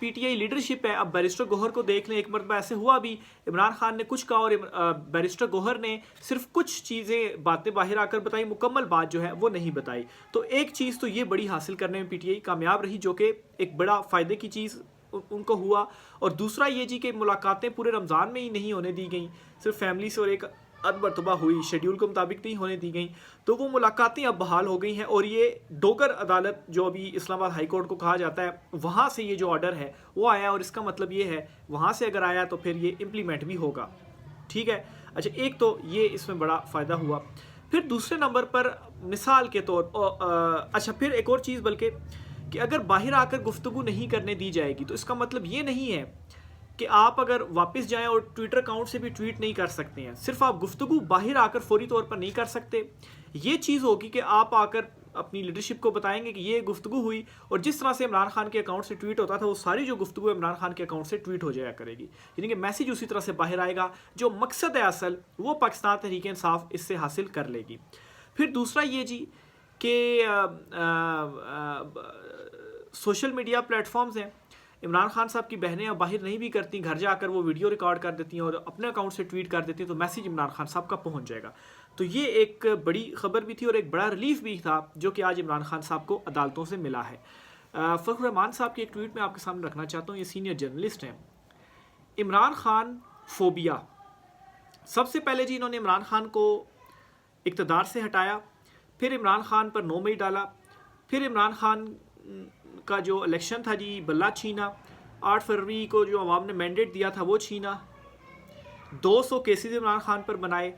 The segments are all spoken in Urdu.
پی ٹی آئی لیڈرشپ ہے. اب بیرسٹر گوہر کو دیکھ لیں, ایک مرتبہ ایسے ہوا بھی عمران خان نے کچھ کہا اور بیرسٹر گوہر نے صرف کچھ چیزیں باتیں باہر آ کر بتائی, مکمل بات جو ہے وہ نہیں بتائی. تو ایک چیز تو یہ بڑی حاصل کرنے میں پی ٹی آئی کامیاب رہی, جو کہ ایک بڑا فائدے کی چیز ان کو ہوا. اور دوسرا یہ جی کہ ملاقاتیں پورے رمضان میں ہی نہیں ہونے دی گئیں, صرف فیملی سے اور ایک مرتبہ ہوئی, شیڈیول کے مطابق نہیں ہونے دی گئیں. تو وہ ملاقاتیں اب بحال ہو گئی ہیں, اور یہ ڈوگر عدالت جو ابھی اسلام آباد ہائی کورٹ کو کہا جاتا ہے, وہاں سے یہ جو آرڈر ہے وہ آیا, اور اس کا مطلب یہ ہے وہاں سے اگر آیا تو پھر یہ امپلیمنٹ بھی ہوگا. ٹھیک ہے, اچھا ایک تو یہ اس میں بڑا فائدہ ہوا. پھر دوسرے نمبر پر مثال کے طور اچھا پھر ایک اور چیز بلکہ کہ اگر باہر آ کر گفتگو نہیں کرنے دی جائے گی تو اس کا مطلب یہ نہیں ہے کہ آپ اگر واپس جائیں اور ٹویٹر اکاؤنٹ سے بھی ٹویٹ نہیں کر سکتے ہیں, صرف آپ گفتگو باہر آ کر فوری طور پر نہیں کر سکتے. یہ چیز ہوگی کہ آپ آ کر اپنی لیڈرشپ کو بتائیں گے کہ یہ گفتگو ہوئی, اور جس طرح سے عمران خان کے اکاؤنٹ سے ٹویٹ ہوتا تھا وہ ساری جو گفتگو عمران خان کے اکاؤنٹ سے ٹویٹ ہو جایا کرے گی, یعنی کہ میسیج اسی طرح سے باہر آئے گا. جو مقصد ہے اصل وہ پاکستان تحریک انصاف اس سے حاصل کر لے گی. پھر دوسرا یہ جی کہ سوشل میڈیا پلیٹ فارمز ہیں, عمران خان صاحب کی بہنیں اب باہر نہیں بھی کرتی, گھر جا کر وہ ویڈیو ریکارڈ کر دیتی ہیں اور اپنے اکاؤنٹ سے ٹویٹ کر دیتی ہیں, تو میسیج عمران خان صاحب کا پہنچ جائے گا. تو یہ ایک بڑی خبر بھی تھی اور ایک بڑا ریلیف بھی تھا جو کہ آج عمران خان صاحب کو عدالتوں سے ملا ہے. فخر الرحمان صاحب کی ایک ٹویٹ میں آپ کے سامنے رکھنا چاہتا ہوں, یہ سینئر جرنلسٹ ہیں. عمران خان فوبیا, سب سے پہلے جی انہوں نے عمران خان کو اقتدار سے ہٹایا, پھر عمران خان پر 9 مئی ڈالا, پھر عمران خان کا جو الیکشن تھا جی بلہ چھینا, 8 فروری کو جو عوام نے مینڈیٹ دیا تھا وہ چھینا, 200 کیسز عمران خان پر بنائے,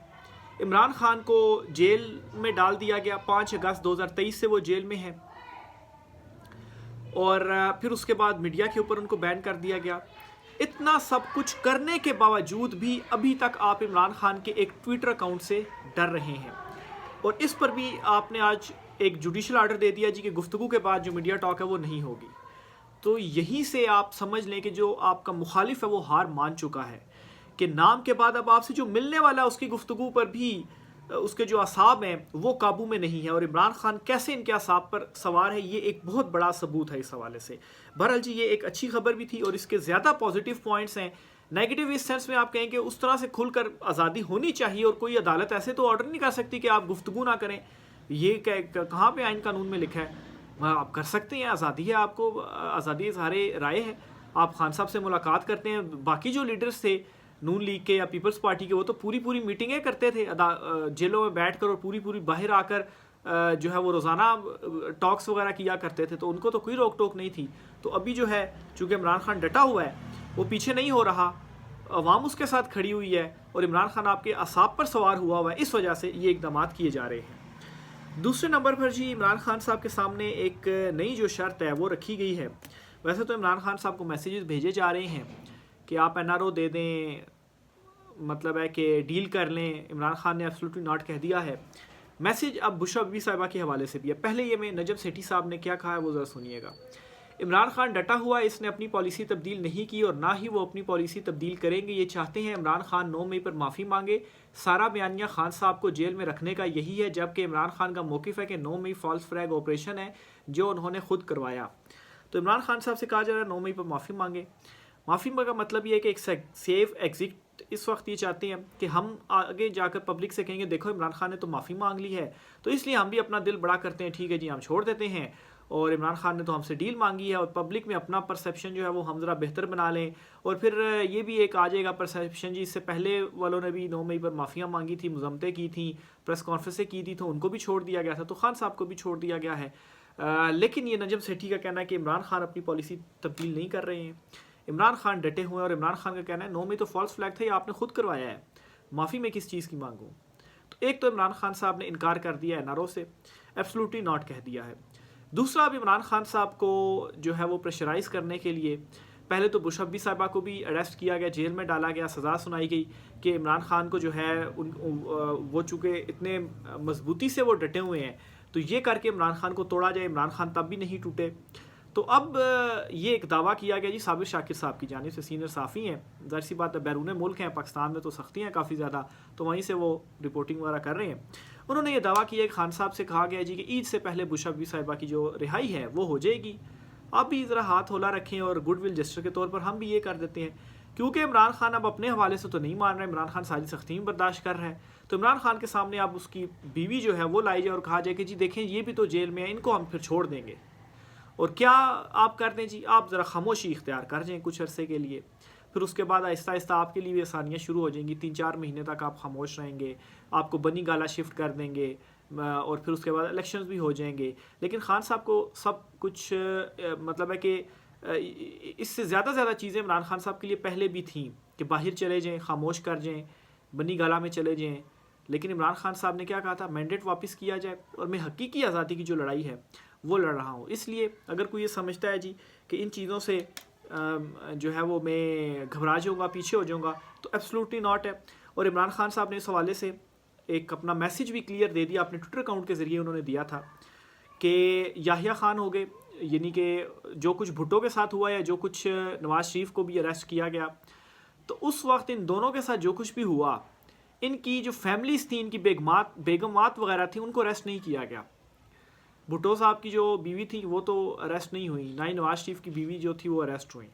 عمران خان کو جیل میں ڈال دیا گیا, 5 اگست 2023 سے وہ جیل میں ہے, اور پھر اس کے بعد میڈیا کے اوپر ان کو بین کر دیا گیا. اتنا سب کچھ کرنے کے باوجود بھی ابھی تک آپ عمران خان کے ایک ٹویٹر اکاؤنٹ سے ڈر رہے ہیں, اور اس پر بھی آپ نے آج ایک جوڈیشل آرڈر دے دیا جی کہ گفتگو کے بعد جو میڈیا ٹاک ہے وہ نہیں ہوگی. تو یہیں سے آپ سمجھ لیں کہ جو آپ کا مخالف ہے وہ ہار مان چکا ہے, کہ نام کے بعد اب آپ سے جو ملنے والا ہے اس کی گفتگو پر بھی اس کے جو اعصاب ہیں وہ قابو میں نہیں ہے, اور عمران خان کیسے ان کے اعصاب پر سوار ہے یہ ایک بہت بڑا ثبوت ہے اس حوالے سے. بہرحال جی یہ ایک اچھی خبر بھی تھی, اور اس کے زیادہ پازیٹیو پوائنٹس ہیں. نیگیٹو اس سینس میں آپ کہیں کہ اس طرح سے کھل کر آزادی ہونی چاہیے, اور کوئی عدالت ایسے تو آرڈر نہیں کر سکتی کہ آپ گفتگو نہ کریں. یہ کہاں پہ آئین قانون میں لکھا ہے؟ آپ کر سکتے ہیں, آزادی ہے, آپ کو آزادی اظہار رائے ہے. آپ خان صاحب سے ملاقات کرتے ہیں. باقی جو لیڈرز تھے نون لیگ کے یا پیپلز پارٹی کے, وہ تو پوری میٹنگیں کرتے تھے جیلوں میں بیٹھ کر, اور پوری باہر آ کر جو ہے وہ روزانہ ٹاکس وغیرہ کیا کرتے تھے, تو ان کو تو کوئی روک ٹوک نہیں تھی. تو ابھی جو ہے چونکہ عمران خان ڈٹا ہوا ہے, وہ پیچھے نہیں ہو رہا, عوام اس کے ساتھ کھڑی ہوئی ہے, اور عمران خان آپ کے اعصاب پر سوار ہوا ہے, اس وجہ سے یہ اقدامات کیے جا رہے ہیں. دوسرے نمبر پر جی عمران خان صاحب کے سامنے ایک نئی جو شرط ہے وہ رکھی گئی ہے. ویسے تو عمران خان صاحب کو میسیجز بھیجے جا رہے ہیں کہ آپ NRO دے دیں, مطلب ہے کہ ڈیل کر لیں. عمران خان نے ایبسلیوٹلی ناٹ کہہ دیا ہے. میسیج اب بشرا بی صاحبہ کے حوالے سے بھی ہے. پہلے یہ میں نجم سیٹھی صاحب نے کیا کہا ہے وہ ذرا سنیے گا. عمران خان ڈٹا ہوا ہے, اس نے اپنی پالیسی تبدیل نہیں کی اور نہ ہی وہ اپنی پالیسی تبدیل کریں گے. یہ چاہتے ہیں عمران خان 9 مئی پر معافی مانگے. سارا بیانیہ خان صاحب کو جیل میں رکھنے کا یہی ہے, جبکہ عمران خان کا موقف ہے کہ 9 مئی فالس فلیگ آپریشن ہے جو انہوں نے خود کروایا. تو عمران خان صاحب سے کہا جا رہا ہے 9 مئی پر معافی مانگے. معافی کا مطلب یہ ہے کہ ایک سیف ایگزٹ اس وقت یہ چاہتے ہیں کہ ہم آگے جا کر پبلک سے کہیں گے دیکھو عمران خان نے تو معافی مانگ لی ہے, تو اس لیے ہم بھی اپنا دل بڑا کرتے ہیں, ٹھیک ہے جی ہم چھوڑ دیتے ہیں, اور عمران خان نے تو ہم سے ڈیل مانگی ہے, اور پبلک میں اپنا پرسیپشن جو ہے وہ ہم ذرا بہتر بنا لیں. اور پھر یہ بھی ایک آ جائے گا پرسیپشن جی اس سے پہلے والوں نے بھی 9 مئی پر معافیاں مانگی تھی, مذمتیں کی تھیں, پریس کانفرنسیں کی تھی, تو ان کو بھی چھوڑ دیا گیا تھا, تو خان صاحب کو بھی چھوڑ دیا گیا ہے. لیکن یہ نجم سیٹھی کا کہنا ہے کہ عمران خان اپنی پالیسی تبدیل نہیں کر رہے ہیں. عمران خان ڈٹے ہوئے ہیں, اور عمران خان کا کہنا ہے 9 مئی تو فالس فلیگ تھا, یہ آپ نے خود کروایا ہے, معافی میں کس چیز کی مانگوں. تو ایک تو عمران خان صاحب نے انکار کر دیا ہے NRO سے, ایبسلیوٹلی ناٹ کہہ دیا ہے. دوسرا اب عمران خان صاحب کو جو ہے وہ پریشرائز کرنے کے لیے پہلے تو بشبی صاحبہ کو بھی اریسٹ کیا گیا, جیل میں ڈالا گیا, سزا سنائی گئی کہ عمران خان کو جو ہے وہ چونکہ اتنے مضبوطی سے وہ ڈٹے ہوئے ہیں تو یہ کر کے عمران خان کو توڑا جائے. عمران خان تب بھی نہیں ٹوٹے. تو اب یہ ایک دعویٰ کیا گیا جی صابر شاکر صاحب کی جانب سے, سینئر صحافی ہیں, ظاہر سی بات ہے بیرون ملک ہیں, پاکستان میں تو سختیاں ہیں کافی زیادہ, تو وہیں سے وہ رپورٹنگ وغیرہ کر رہے ہیں. انہوں نے یہ دعویٰ کیا کہ خان صاحب سے کہا گیا جی کہ عید سے پہلے بشبی صاحبہ کی جو رہائی ہے وہ ہو جائے گی. آپ بھی ذرا ہاتھ ہولا رکھیں اور گڈ ول جسٹر کے طور پر ہم بھی یہ کر دیتے ہیں، کیونکہ عمران خان اب اپنے حوالے سے تو نہیں مان رہا ہے، عمران خان ساری سختی میں برداشت کر رہا ہے، تو عمران خان کے سامنے اب اس کی بیوی جو ہے وہ لائی جائے اور کہا جائے کہ جی دیکھیں یہ بھی تو جیل میں ہے، ان کو ہم پھر چھوڑ دیں گے، اور کیا آپ کر دیں جی، آپ ذرا خاموشی اختیار کر جائیں کچھ عرصے کے لیے، پھر اس کے بعد آہستہ آہستہ آپ کے لیے بھی آسانیاں شروع ہو جائیں گی، 3-4 مہینے تک آپ خاموش رہیں گے، آپ کو بنی گالا شفٹ کر دیں گے، اور پھر اس کے بعد الیکشنز بھی ہو جائیں گے۔ لیکن خان صاحب کو سب کچھ مطلب ہے کہ اس سے زیادہ چیزیں عمران خان صاحب کے لیے پہلے بھی تھیں کہ باہر چلے جائیں، خاموش کر جائیں، بنی گالا میں چلے جائیں، لیکن عمران خان صاحب نے کیا کہا تھا، مینڈیٹ واپس کیا جائے اور میں حقیقی آزادی کی جو لڑائی ہے وہ لڑ رہا ہوں۔ اس لیے اگر کوئی یہ سمجھتا ہے جی کہ ان چیزوں سے جو ہے وہ میں گھبرا جاؤں گا، پیچھے ہو جاؤں گا، تو ایبسلوٹلی ناٹ ہے۔ اور عمران خان صاحب نے اس حوالے سے ایک اپنا میسیج بھی کلیئر دے دیا، اپنے ٹویٹر اکاؤنٹ کے ذریعے انہوں نے دیا تھا کہ یحییٰ خان ہو گئے، یعنی کہ جو کچھ بھٹو کے ساتھ ہوا یا جو کچھ نواز شریف کو بھی اریسٹ کیا گیا، تو اس وقت ان دونوں کے ساتھ جو کچھ بھی ہوا، ان کی جو فیملیز تھیں، ان کی بیگمات وغیرہ تھیں، ان کو اریسٹ نہیں کیا گیا۔ بھٹو صاحب کی جو بیوی تھی وہ تو اریسٹ نہیں ہوئی، نہ ہی نواز شریف کی بیوی جو تھی وہ اریسٹ ہوئی۔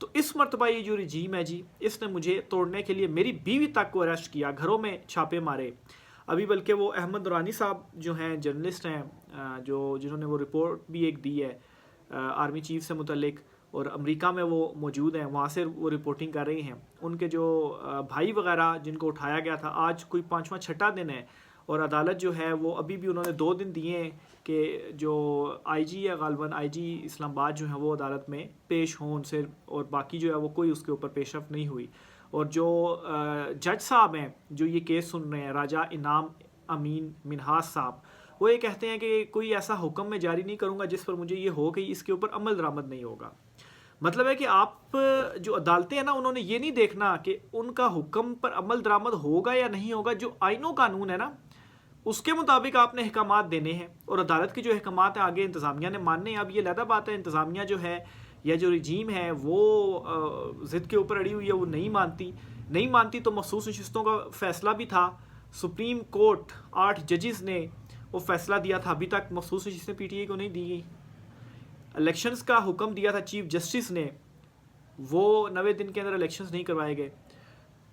تو اس مرتبہ یہ جو رجیم ہے جی، اس نے مجھے توڑنے کے لیے میری بیوی تک کو اریسٹ کیا، گھروں میں چھاپے مارے۔ ابھی بلکہ وہ احمد نورانی صاحب جو ہیں جرنلسٹ ہیں، جنہوں نے وہ رپورٹ بھی ایک دی ہے آرمی چیف سے متعلق، اور امریکہ میں وہ موجود ہیں، وہاں سے وہ رپورٹنگ کر رہی ہیں، ان کے جو بھائی وغیرہ جن کو اٹھایا گیا تھا، آج کوئی 5واں 6واں دن ہے، اور عدالت جو ہے وہ ابھی بھی انہوں نے 2 دن دیے ہیں کہ جو آئی جی ہے، غالباً آئی جی اسلام آباد جو ہیں وہ عدالت میں پیش ہوں ان سے، اور باقی جو ہے وہ کوئی اس کے اوپر پیش رفت نہیں ہوئی۔ اور جو جج صاحب ہیں جو یہ کیس سن رہے ہیں، راجہ انعام امین منہاس صاحب، وہ یہ کہتے ہیں کہ کوئی ایسا حکم میں جاری نہیں کروں گا جس پر مجھے یہ ہو کہ اس کے اوپر عمل درآمد نہیں ہوگا۔ مطلب ہے کہ آپ جو عدالتیں ہیں نا، انہوں نے یہ نہیں دیکھنا کہ ان کا حکم پر عمل درآمد ہوگا یا نہیں ہوگا، جو آئین و قانون ہے نا اس کے مطابق آپ نے احکامات دینے ہیں، اور عدالت کے جو احکامات ہیں آگے انتظامیہ نے ماننے ہیں۔ اب یہ علیحدہ بات ہے، انتظامیہ جو ہے یا جو رجیم ہے وہ ضد کے اوپر اڑی ہوئی ہے، وہ نہیں مانتی تو مخصوص نشستوں کا فیصلہ بھی تھا، سپریم کورٹ 8 ججز نے وہ فیصلہ دیا تھا، ابھی تک مخصوص نشستیں پی ٹی آئی کو نہیں دی گئی۔ الیکشنز کا حکم دیا تھا چیف جسٹس نے، وہ 90 دن کے اندر الیکشنز نہیں کروائے گئے۔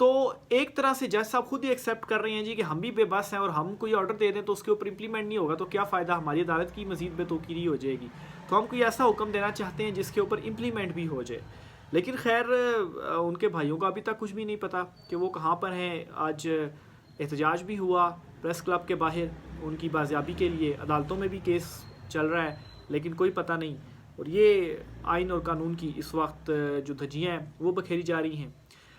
تو ایک طرح سے جج صاحب خود ہی ایکسیپٹ کر رہے ہیں جی کہ ہم بھی بے بس ہیں، اور ہم کوئی آرڈر دے دیں تو اس کے اوپر امپلیمنٹ نہیں ہوگا تو کیا فائدہ، ہماری عدالت کی مزید بے توقیری ہو جائے گی۔ تو ہم کوئی ایسا حکم دینا چاہتے ہیں جس کے اوپر امپلیمنٹ بھی ہو جائے۔ لیکن خیر ان کے بھائیوں کا ابھی تک کچھ بھی نہیں پتا کہ وہ کہاں پر ہیں۔ آج احتجاج بھی ہوا پریس کلب کے باہر ان کی بازیابی کے لیے، عدالتوں میں بھی کیس چل رہا ہے لیکن کوئی پتہ نہیں۔ اور یہ آئین اور قانون کی اس وقت جو دھجیاں ہیں وہ بکھیری جا رہی ہیں۔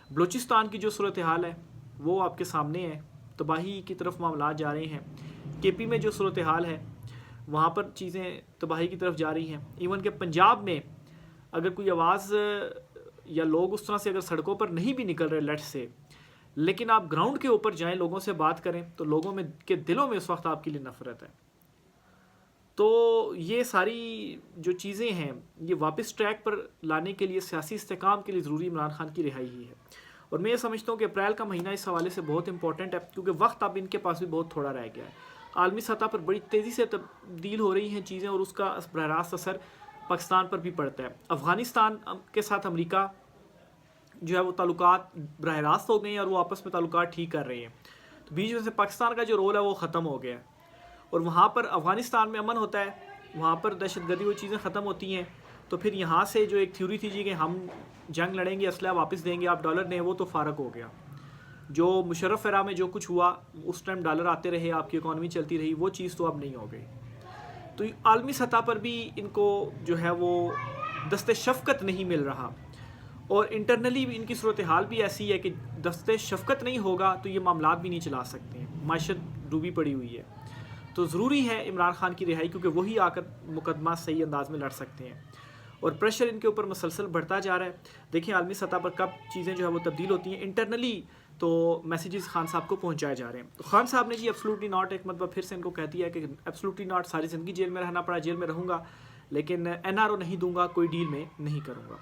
بلوچستان کی جو صورتحال ہے وہ آپ کے سامنے ہے، تباہی کی طرف معاملات جا رہے ہیں۔ کے پی میں جو صورتحال ہے وہاں پر چیزیں تباہی کی طرف جا رہی ہیں۔ ایون کہ پنجاب میں اگر کوئی آواز یا لوگ اس طرح سے اگر سڑکوں پر نہیں بھی نکل رہے لیٹ سے، لیکن آپ گراؤنڈ کے اوپر جائیں، لوگوں سے بات کریں، تو لوگوں میں کے دلوں میں اس وقت آپ کے لیے نفرت ہے۔ تو یہ ساری جو چیزیں ہیں یہ واپس ٹریک پر لانے کے لیے، سیاسی استحکام کے لیے ضروری عمران خان کی رہائی ہی ہے۔ اور میں یہ سمجھتا ہوں کہ اپریل کا مہینہ اس حوالے سے بہت امپورٹنٹ ہے، کیونکہ وقت اب ان کے پاس بھی بہت تھوڑا رہ گیا ہے۔ عالمی سطح پر بڑی تیزی سے تبدیل ہو رہی ہیں چیزیں، اور اس کا براہ راست اثر پاکستان پر بھی پڑتا ہے۔ افغانستان کے ساتھ امریکہ جو ہے وہ تعلقات براہ راست ہو گئے ہیں، اور وہ آپس میں تعلقات ٹھیک کر رہے ہیں، تو بیچ میں سے پاکستان کا جو رول ہے وہ ختم ہو گیا ہے، اور وہاں پر افغانستان میں امن ہوتا ہے، وہاں پر دہشت گردی وہ چیزیں ختم ہوتی ہیں، تو پھر یہاں سے جو ایک تھیوری تھی جی کہ ہم جنگ لڑیں گے، اسلحہ واپس دیں گے، آپ ڈالر دیں، وہ تو فارغ ہو گیا۔ جو مشرف ایرا میں جو کچھ ہوا اس ٹائم ڈالر آتے رہے، آپ کی اکانومی چلتی رہی، وہ چیز تو اب نہیں ہو گئی۔ تو عالمی سطح پر بھی ان کو جو ہے وہ دست شفقت نہیں مل رہا، اور انٹرنلی بھی ان کی صورتحال بھی ایسی ہے کہ دست شفقت نہیں ہوگا تو یہ معاملات بھی نہیں چلا سکتے ہیں، معیشت ڈوبی پڑی ہوئی ہے۔ تو ضروری ہے عمران خان کی رہائی، کیونکہ وہی آ کر مقدمہ صحیح انداز میں لڑ سکتے ہیں، اور پریشر ان کے اوپر مسلسل بڑھتا جا رہا ہے۔ دیکھیں عالمی سطح پر کب چیزیں جو ہے وہ تبدیل ہوتی ہیں، انٹرنلی تو میسیجز خان صاحب کو پہنچائے جا رہے ہیں۔ تو خان صاحب نے جی ایبسلوٹلی ناٹ ایک مرتبہ پھر سے ان کو کہہ دیا کہ ایبسلوٹلی ناٹ، ساری زندگی جیل میں رہنا پڑا، جیل میں رہوں گا لیکن این آر او نہیں دوں گا، کوئی ڈیل میں نہیں کروں گا۔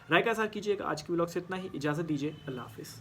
رائے کا اظہار کیجیے گا۔ آج کی ولاگ سے اتنا ہی، اجازت دیجیے، اللہ حافظ۔